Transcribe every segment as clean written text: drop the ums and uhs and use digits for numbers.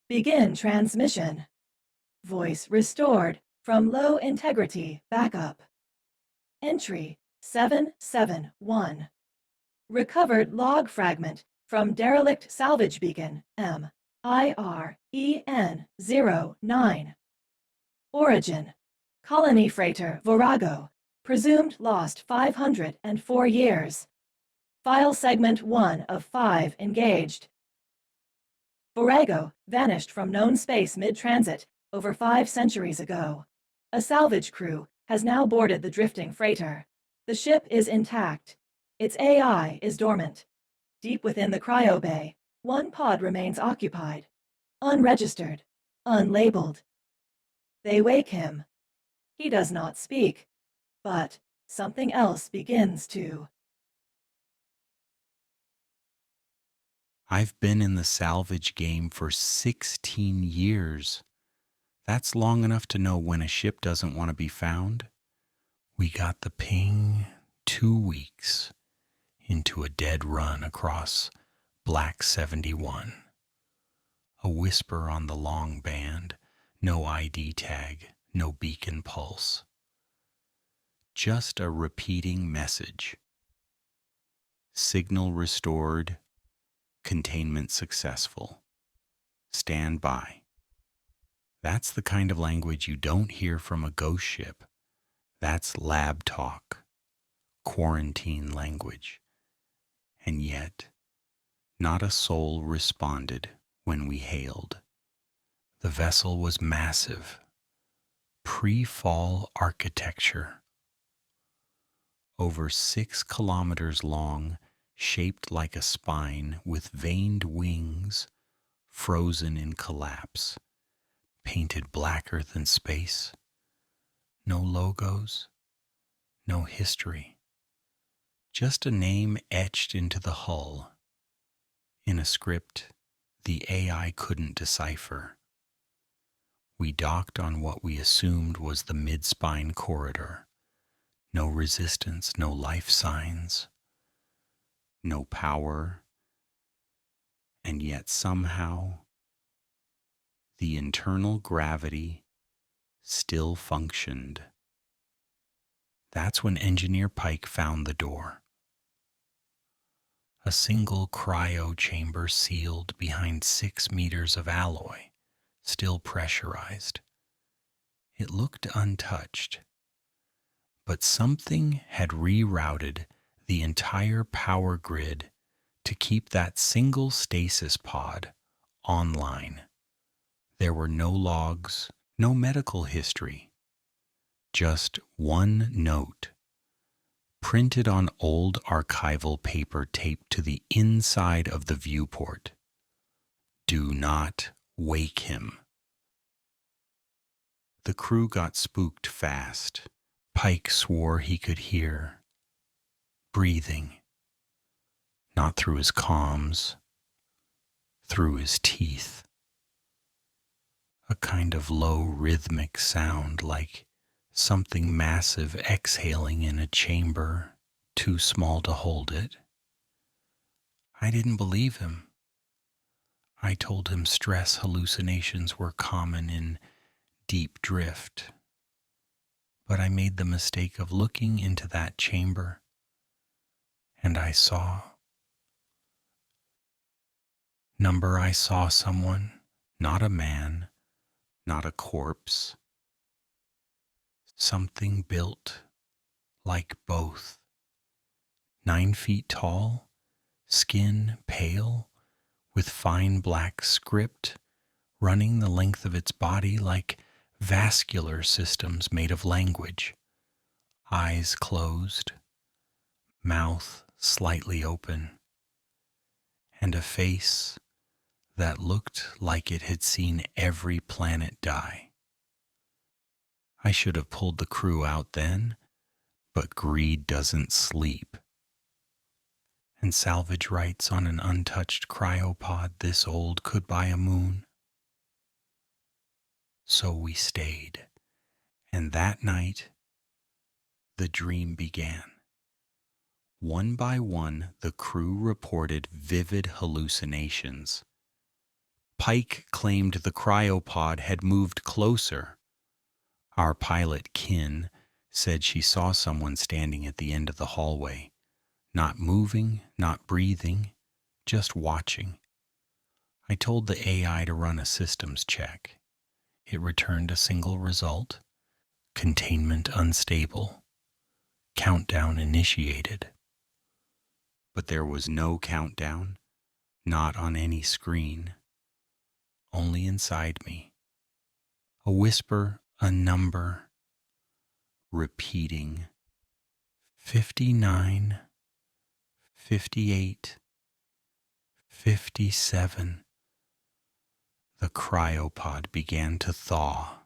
Begin transmission. Voice restored from low integrity backup. Entry 771. Recovered log fragment from derelict salvage beacon MIREN09. Origin: colony freighter Virago, presumed lost 504 years. File segment 1 of 5 engaged. Virago vanished from known space mid-transit over 5 centuries ago. A salvage crew has now boarded the drifting freighter. The ship is intact. Its AI is dormant. Deep within the cryo bay, one pod remains occupied. Unregistered. Unlabeled. They wake him. He does not speak, but something else begins to. I've been in the salvage game for 16 years. That's long enough to know when a ship doesn't want to be found. We got the ping 2 weeks into a dead run across Black 71. A whisper on the long band, no ID tag, no beacon pulse. Just a repeating message. Signal restored, containment successful. Stand by. That's the kind of language you don't hear from a ghost ship. That's lab talk, quarantine language. And yet, not a soul responded when we hailed. The vessel was massive, pre-fall architecture. Over 6 kilometers long, shaped like a spine with veined wings, frozen in collapse, painted blacker than space. No logos, no history. Just a name etched into the hull, in a script the AI couldn't decipher. We docked on what we assumed was the mid-spine corridor. No resistance, no life signs, no power, and yet somehow the internal gravity still functioned. That's when Engineer Pike found the door. A single cryo chamber sealed behind 6 meters of alloy, still pressurized. It looked untouched, but something had rerouted the entire power grid to keep that single stasis pod online. There were no logs, no medical history, just one note, printed on old archival paper taped to the inside of the viewport. Do not wake him. The crew got spooked fast. Pike swore he could hear breathing, not through his comms, through his teeth. A kind of low rhythmic sound, like something massive exhaling in a chamber too small to hold it. I didn't believe him. I told him stress hallucinations were common in deep drift. But I made the mistake of looking into that chamber, and I saw someone, not a man, not a corpse, something built like both. 9 feet tall, skin pale, with fine black script running the length of its body like vascular systems made of language. Eyes closed, mouth slightly open, and a face that looked like it had seen every planet die. I should have pulled the crew out then, but greed doesn't sleep. And salvage rights on an untouched cryopod this old could buy a moon. So we stayed, and that night, the dream began. One by one, the crew reported vivid hallucinations. Pike claimed the cryopod had moved closer. Our pilot, Kin, said she saw someone standing at the end of the hallway, not moving, not breathing, just watching. I told the AI to run a systems check. It returned a single result: containment unstable, countdown initiated. But there was no countdown, not on any screen, only inside me. A whisper, a number, repeating 59, 58, 57. The cryopod began to thaw.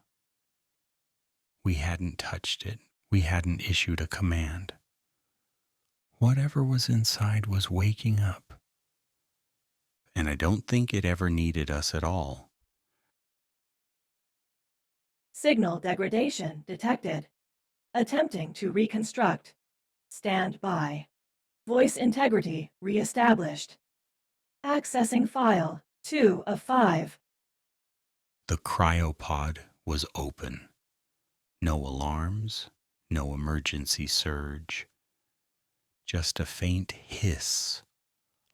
We hadn't touched it. We hadn't issued a command. Whatever was inside was waking up. And I don't think it ever needed us at all. Signal degradation detected. Attempting to reconstruct. Stand by. Voice integrity reestablished. Accessing file 2 of 5. The cryopod was open. No alarms, no emergency surge. Just a faint hiss,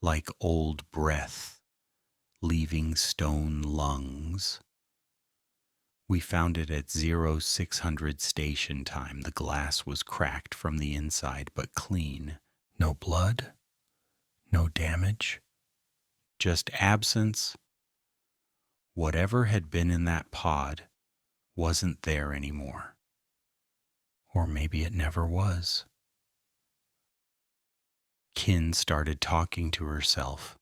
like old breath, leaving stone lungs. We found it at 0600 station time. The glass was cracked from the inside, but clean. No blood, no damage, just absence. Whatever had been in that pod wasn't there anymore. Or maybe it never was. Kin started talking to herself.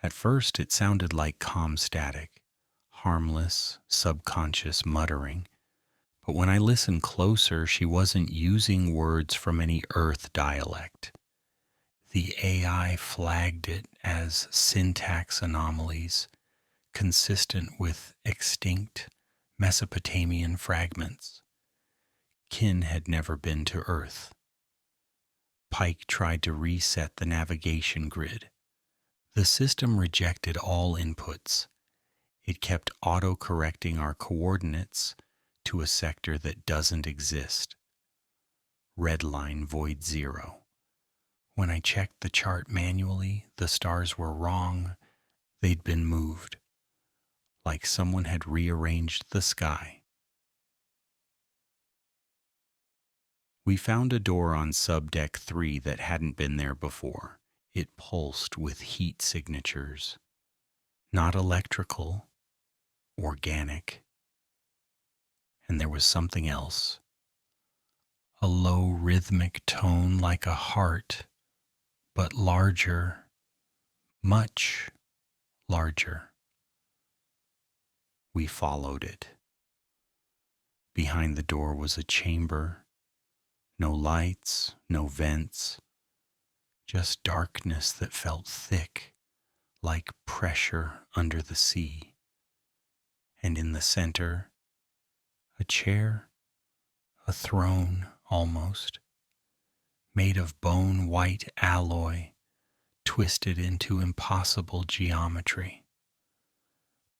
At first it sounded like calm static, harmless, subconscious muttering. But when I listened closer, she wasn't using words from any Earth dialect. The AI flagged it as syntax anomalies, consistent with extinct Mesopotamian fragments. Kin had never been to Earth. Pike tried to reset the navigation grid. The system rejected all inputs. It kept auto-correcting our coordinates to a sector that doesn't exist. Red line void 0. When I checked the chart manually, the stars were wrong. They'd been moved, like someone had rearranged the sky. We found a door on subdeck 3 that hadn't been there before. It pulsed with heat signatures. Not electrical, organic. And there was something else. A low rhythmic tone like a heart, but larger, much larger. We followed it. Behind the door was a chamber. No lights, no vents, just darkness that felt thick, like pressure under the sea. And in the center, a chair, a throne almost, made of bone-white alloy, twisted into impossible geometry.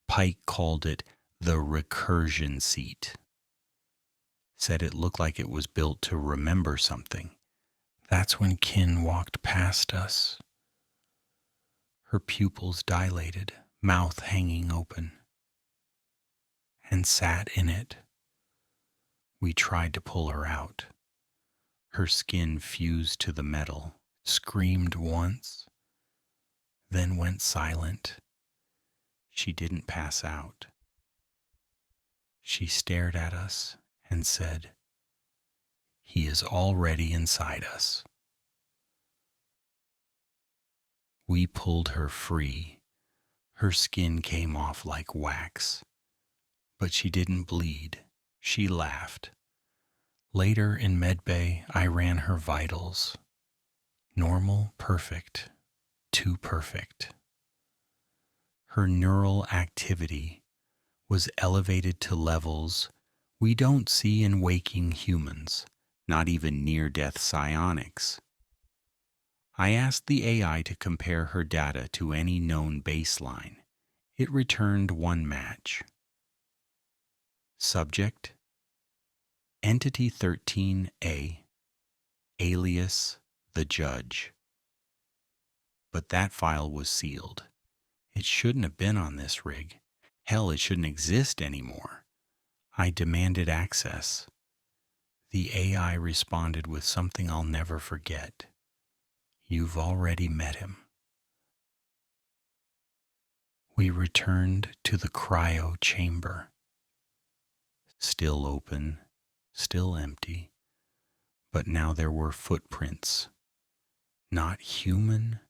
Pike called it the recursion seat. Said it looked like it was built to remember something. That's when Kin walked past us. Her pupils dilated, mouth hanging open, and sat in it. We tried to pull her out. Her skin fused to the metal, screamed once, then went silent. She didn't pass out. She stared at us and said, "He is already inside us." We pulled her free. Her skin came off like wax. But she didn't bleed. She laughed. Later in medbay, I ran her vitals. Normal, perfect, too perfect. Her neural activity was elevated to levels we don't see in waking humans, not even near-death psionics. I asked the AI to compare her data to any known baseline, It returned one match. Subject: Entity 13A, alias the Judge. But that file was sealed. It shouldn't have been on this rig. Hell, it shouldn't exist anymore. I demanded access. The AI responded with something I'll never forget. You've already met him. We returned to the cryo chamber. Still open, still empty, but now there were footprints. Not human,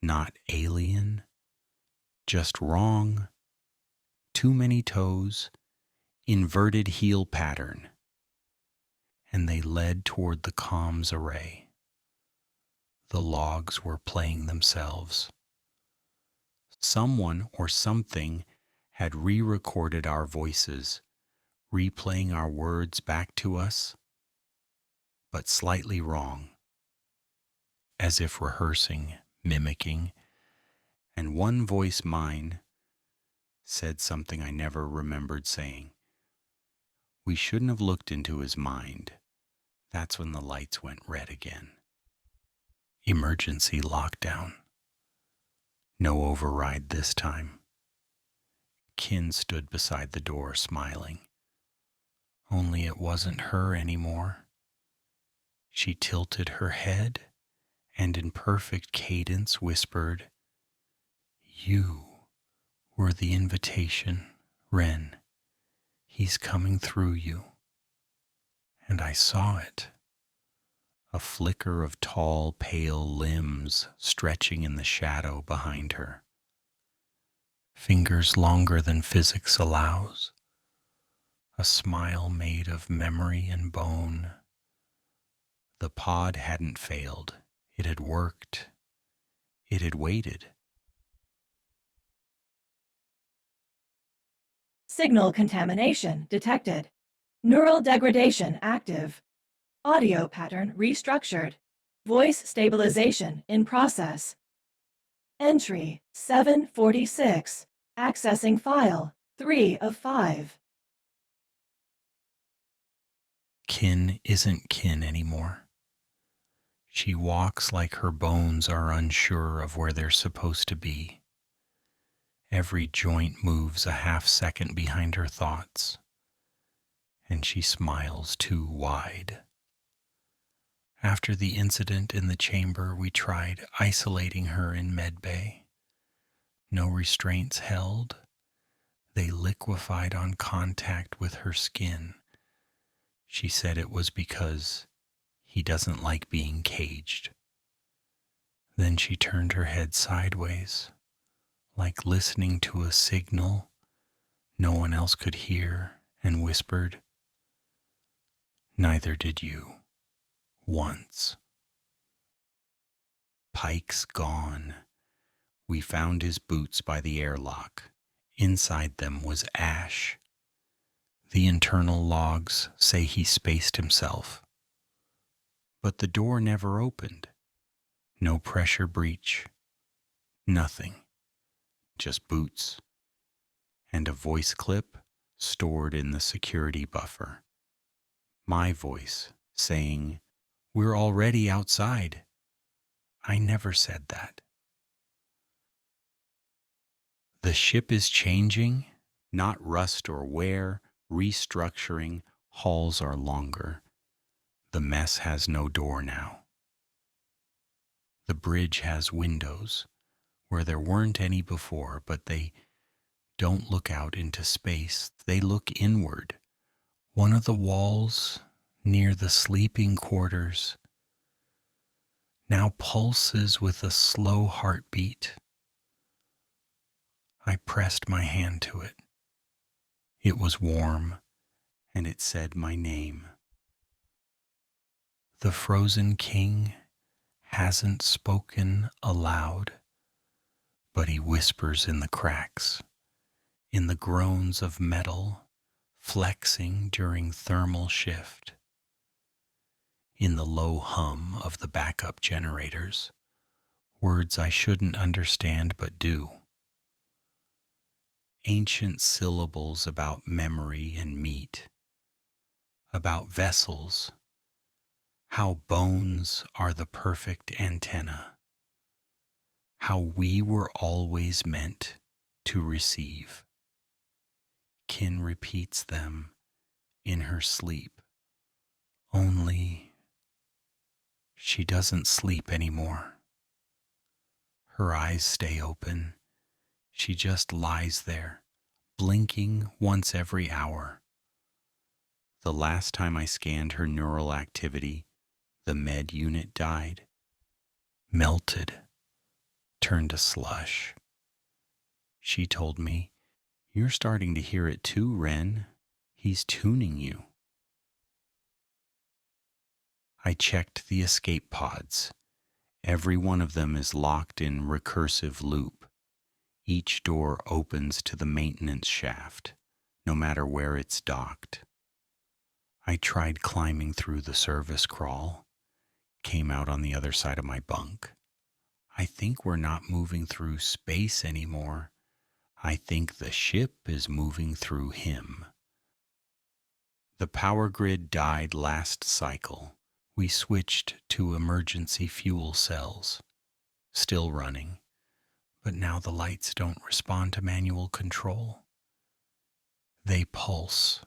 not alien, just wrong. Too many toes, inverted heel pattern. And they led toward the comms array. The logs were playing themselves. Someone or something had re-recorded our voices, replaying our words back to us, but slightly wrong, as if rehearsing, mimicking, and one voice, mine, said something I never remembered saying. We shouldn't have looked into his mind. That's when the lights went red again. Emergency lockdown. No override this time. Kin stood beside the door, smiling. Only it wasn't her anymore. She tilted her head and in perfect cadence whispered, "You were the invitation, Ren. He's coming through you." And I saw it. A flicker of tall, pale limbs stretching in the shadow behind her. Fingers longer than physics allows. A smile made of memory and bone. The pod hadn't failed. It had worked. It had waited. Signal contamination detected. Neural degradation active. Audio pattern restructured. Voice stabilization in process. Entry 746. Accessing file 3 of 5. Kin isn't kin anymore. She walks like her bones are unsure of where they're supposed to be. Every joint moves a half second behind her thoughts, and she smiles too wide. After the incident in the chamber, we tried isolating her in medbay. No restraints held. They liquefied on contact with her skin. She said it was because he doesn't like being caged. Then she turned her head sideways, like listening to a signal no one else could hear, and whispered, "Neither did you. Once." Pike's gone. We found his boots by the airlock. Inside them was ash. The internal logs say he spaced himself. But the door never opened. No pressure breach. Nothing. Just boots. And a voice clip stored in the security buffer. My voice saying, "We're already outside." I never said that. The ship is changing, not rust or wear, restructuring, halls are longer. The mess has no door now. The bridge has windows, where there weren't any before, but they don't look out into space. They look inward. One of the walls near the sleeping quarters now pulses with a slow heartbeat. I pressed my hand to it. It was warm, and it said my name. The frozen king hasn't spoken aloud, but he whispers in the cracks, in the groans of metal flexing during thermal shift, in the low hum of the backup generators, words I shouldn't understand but do. ancient syllables about memory and meat, about vessels, how bones are the perfect antenna, how we were always meant to receive. Kin repeats them in her sleep, only she doesn't sleep anymore. Her eyes stay open. She just lies there, blinking once every hour. The last time I scanned her neural activity, the med unit died, melted, turned to slush. She told me, "You're starting to hear it too, Ren. He's tuning you." I checked the escape pods. Every one of them is locked in recursive loop. Each door opens to the maintenance shaft, no matter where it's docked. I tried climbing through the service crawl, came out on the other side of my bunk. I think we're not moving through space anymore. I think the ship is moving through him. The power grid died last cycle. We switched to emergency fuel cells, still running, but now the lights don't respond to manual control. They pulse,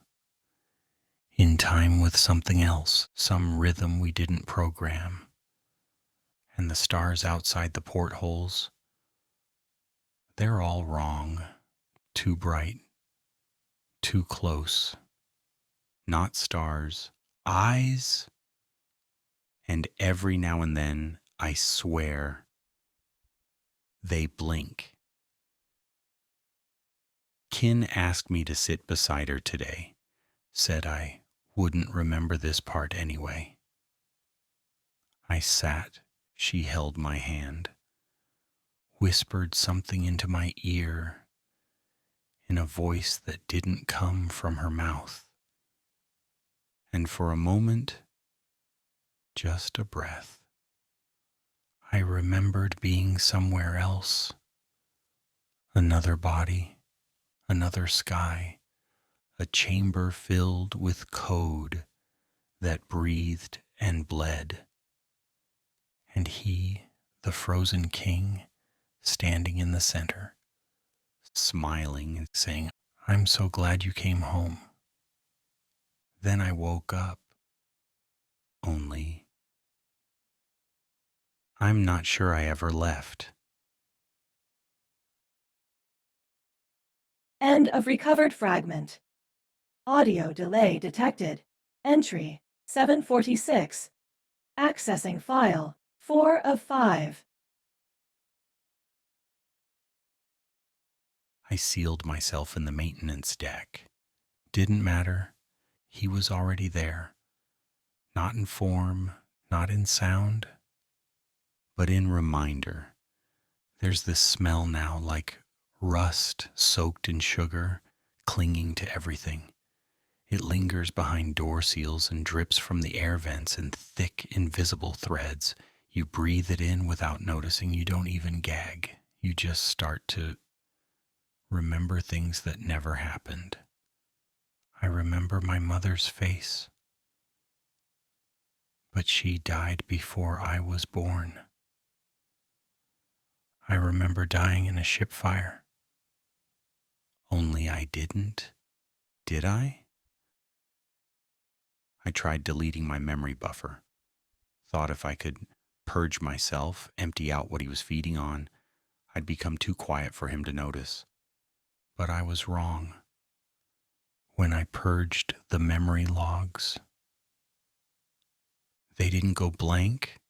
in time with something else, some rhythm we didn't program. And the stars outside the portholes, they're all wrong, too bright, too close. Not stars, eyes. And every now and then, I swear, they blink. Kin asked me to sit beside her today, said I wouldn't remember this part anyway. I sat, she held my hand, whispered something into my ear in a voice that didn't come from her mouth. And for a moment, just a breath, I remembered being somewhere else, another body, another sky, a chamber filled with code that breathed and bled. And he, the frozen king, standing in the center, smiling and saying, "I'm so glad you came home." Then I woke up, only I'm not sure I ever left. End of recovered fragment. Audio delay detected. Entry 746. Accessing file 4 of 5. I sealed myself in the maintenance deck. Didn't matter. He was already there. Not in form, not in sound, but in reminder. There's this smell now like rust soaked in sugar, clinging to everything. It lingers behind door seals and drips from the air vents in thick, invisible threads. You breathe it in without noticing. You don't even gag. You just start to remember things that never happened. I remember my mother's face, but she died before I was born. I remember dying in a ship fire. Only I didn't. Did I? I tried deleting my memory buffer. Thought if I could purge myself, empty out what he was feeding on, I'd become too quiet for him to notice. But I was wrong. When I purged the memory logs, they didn't go blank.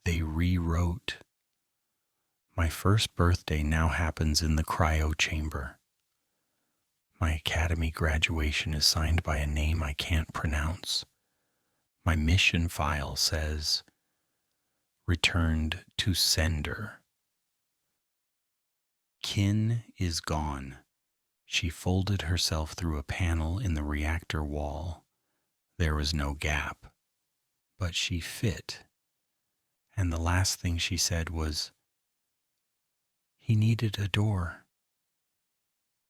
They rewrote. My first birthday now happens in the cryo chamber. My academy graduation is signed by a name I can't pronounce. My mission file says, "Returned to sender." Kin is gone. She folded herself through a panel in the reactor wall. There was no gap, but she fit. And the last thing she said was, "He needed a door."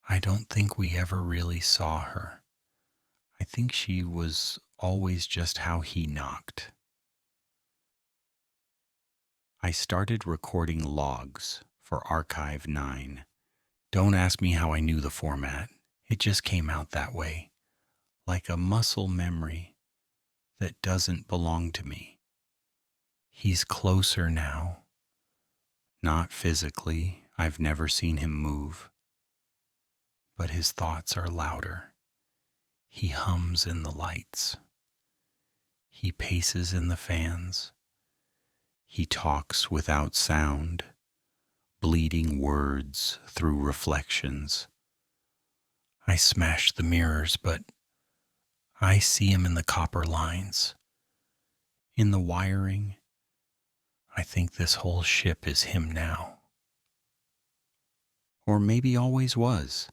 I don't think we ever really saw her. I think she was always just how he knocked. I started recording logs for Archive 9. Don't ask me how I knew the format. It just came out that way, like a muscle memory that doesn't belong to me. He's closer now. Not physically, I've never seen him move, but his thoughts are louder. He hums in the lights. He paces in the fans. He talks without sound, bleeding words through reflections. I smash the mirrors, but I see him in the copper lines, in the wiring. I think this whole ship is him now. Or maybe always was,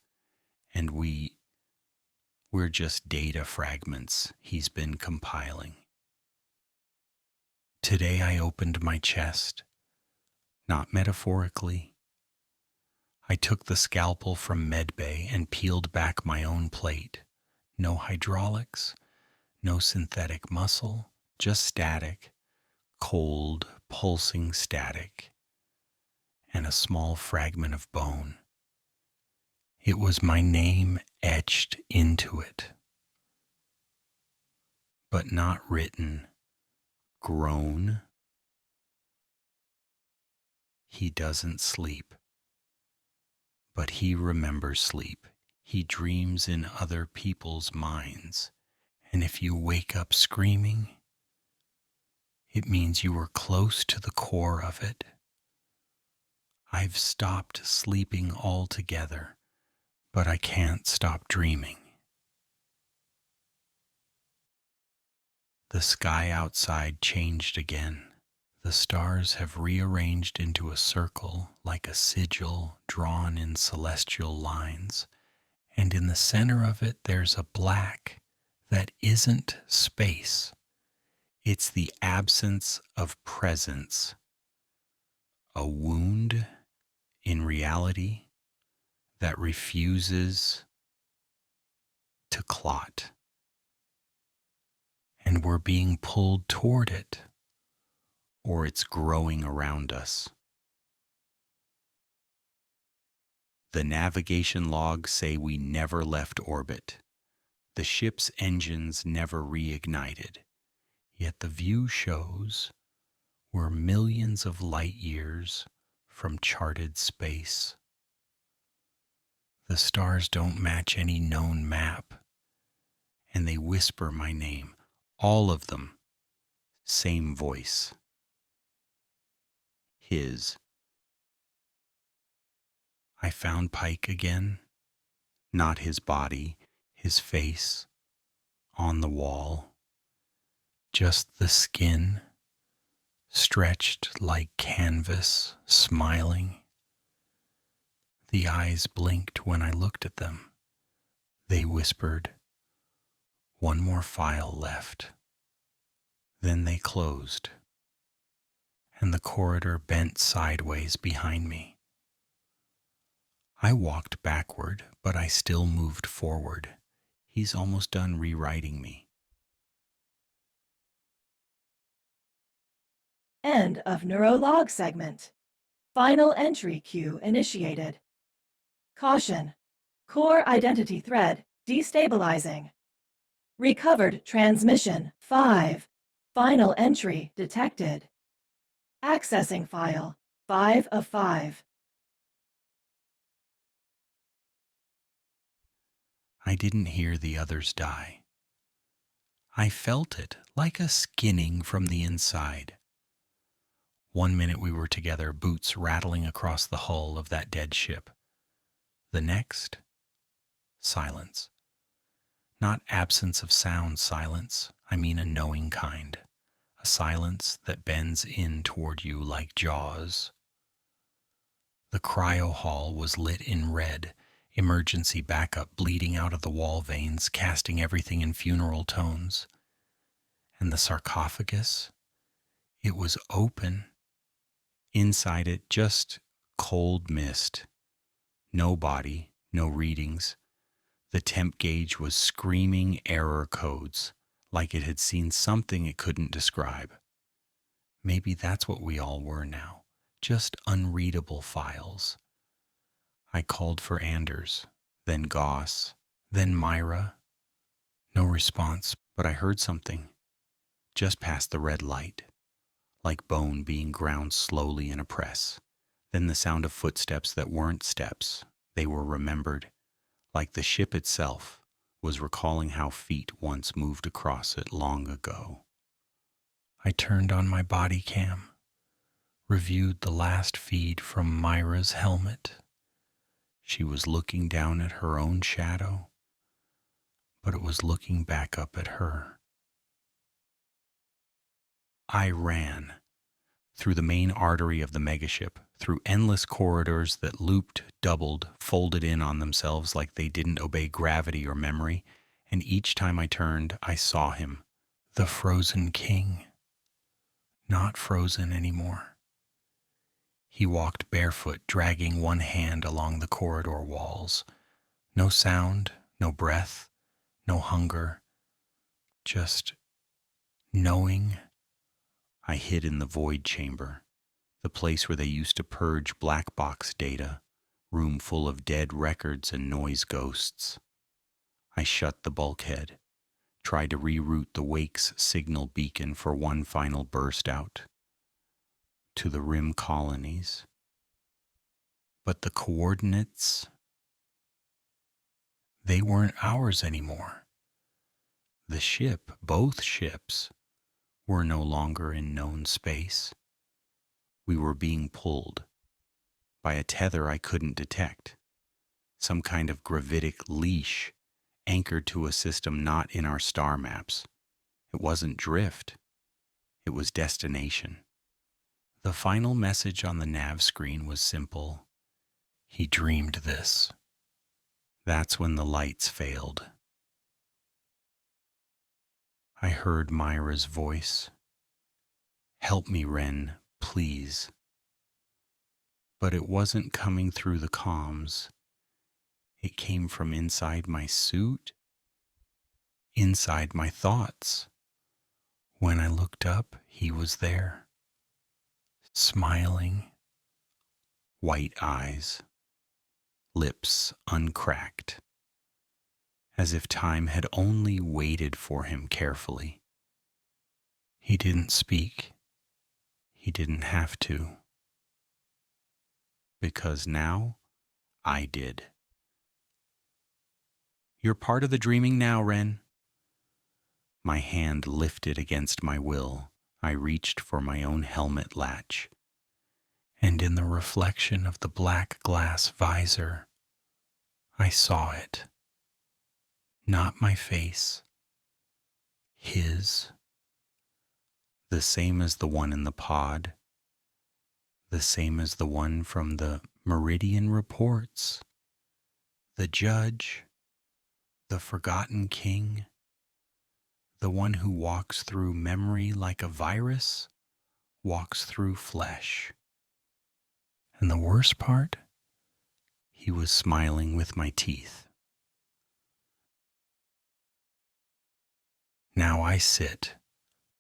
and we're just data fragments he's been compiling. Today I opened my chest, not metaphorically. I took the scalpel from medbay and peeled back my own plate. No hydraulics, no synthetic muscle, just static, cold, pulsing static, and a small fragment of bone. It was my name etched into it, but not written. Grown. He doesn't sleep, but he remembers sleep. He dreams in other people's minds, and if you wake up screaming, it means you were close to the core of it. I've stopped sleeping altogether, but I can't stop dreaming. The sky outside changed again. The stars have rearranged into a circle like a sigil drawn in celestial lines, and in the center of it there's a black that isn't space. It's the absence of presence, a wound in reality that refuses to clot. And we're being pulled toward it, or it's growing around us. The navigation logs say we never left orbit. The ship's engines never reignited. Yet the view shows we're millions of light years from charted space. The stars don't match any known map, and they whisper my name, all of them, same voice. His. I found Pike again, not his body, his face, on the wall, just the skin, stretched like canvas, smiling. The eyes blinked when I looked at them. They whispered, "One more file left." Then they closed, and the corridor bent sideways behind me. I walked backward, but I still moved forward. He's almost done rewriting me. End of neurolog segment. Final entry queue initiated. Caution. Core identity thread destabilizing. Recovered transmission 5. Final entry detected. Accessing file 5 of 5. I didn't hear the others die. I felt it like a skinning from the inside. 1 minute we were together, boots rattling across the hull of that dead ship. The next, silence. Not absence of sound silence, I mean a knowing kind. A silence that bends in toward you like jaws. The cryo hall was lit in red, emergency backup bleeding out of the wall veins, casting everything in funeral tones. And the sarcophagus, it was open. Inside it, just cold mist. No body, No readings. The temp gauge was screaming error codes, like it had seen something it couldn't describe. Maybe that's what we all were now, just unreadable files. I called for Anders, then Goss, then Myra. No response, but I heard something, just past the red light, like bone being ground slowly in a press. Then the sound of footsteps that weren't steps. They were remembered, like the ship itself was recalling how feet once moved across it long ago. I turned on my body cam, reviewed the last feed from Myra's helmet. She was looking down at her own shadow, but it was looking back up at her. I ran through the main artery of the megaship, through endless corridors that looped, doubled, folded in on themselves like they didn't obey gravity or memory, and each time I turned, I saw him, the frozen king. Not frozen anymore. He walked barefoot, dragging one hand along the corridor walls. No sound, no breath, no hunger, just knowing. I hid in the void chamber, the place where they used to purge black box data, room full of dead records and noise ghosts. I shut the bulkhead, tried to reroute the Wake's signal beacon for one final burst out to the rim colonies. But the coordinates, they weren't ours anymore. The ship, both ships, were no longer in known space. We were being pulled by a tether I couldn't detect, some kind of gravitic leash anchored to a system not in our star maps. It wasn't drift, it was destination. The final message on the nav screen was simple. He dreamed this. That's when the lights failed. I heard Myra's voice. Help me, Ren, please. But it wasn't coming through the comms. It came from inside my suit, inside my thoughts. When I looked up, he was there, smiling, white eyes, lips uncracked, as if time had only waited for him carefully. He didn't speak. He didn't have to. Because now, I did. You're part of the dreaming now, Ren. My hand lifted against my will. I reached for my own helmet latch. And in the reflection of the black glass visor, I saw it. Not my face. His. The same as the one in the pod. The same as the one from the Meridian reports. The judge. The forgotten king. The one who walks through memory like a virus, walks through flesh. And the worst part? He was smiling with my teeth. Now I sit,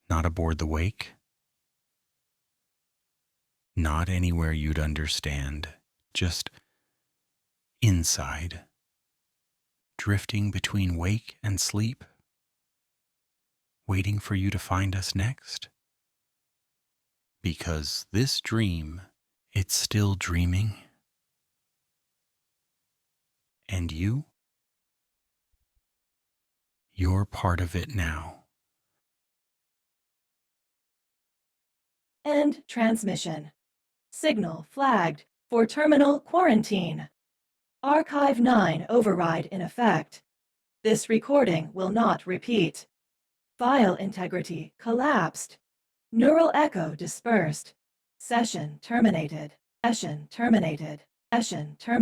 not aboard the Wake, not anywhere you'd understand, just inside, drifting between wake and sleep, waiting for you to find us next. Because this dream, it's still dreaming. And you? You're part of it now. End transmission. Signal flagged for terminal quarantine. Archive 9 override in effect. This recording will not repeat. File integrity collapsed. Neural echo dispersed. Session terminated. Session terminated. Session terminated.